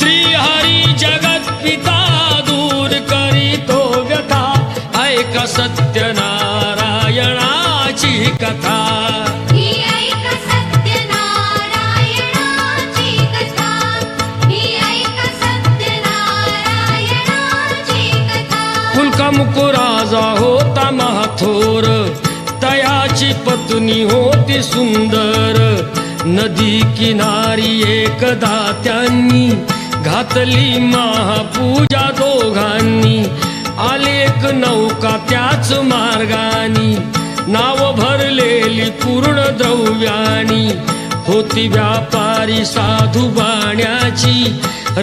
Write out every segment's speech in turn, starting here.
श्रीहरी जगत पिता दूर करीतो व्यथा ऐक सत्यनारायणाची कथा मुकुराजा होता महाथोर तयाची पत्नी होती सुंदर नदी किनारी एकदा त्यांनी घातली महापूजा दोघांनी आले एक नौका त्याच मार्गानी नाव भरलेली पूर्ण द्रव्यानी होती व्यापारी साधू बाण्याची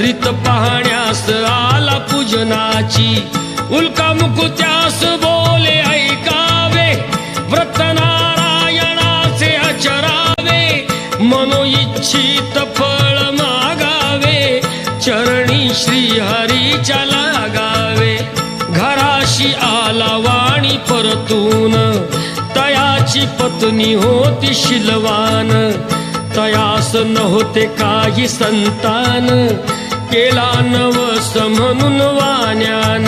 रीत पाहण्यास आला पूजनाची उल्का मुकुत्यास बोले ऐकावे व्रत नारायणाचे आचरावे मनोइच्छित फळ मागावे चरणी श्रीहरीच्या लागावे घराशी आला वाणी परतून तयाची पत्नी होती शिलवान तयास नव्हते काही संतान केला नवस म्हणून वाण्यान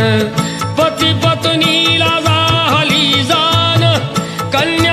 पती पत्नीला झाली जाण कन्या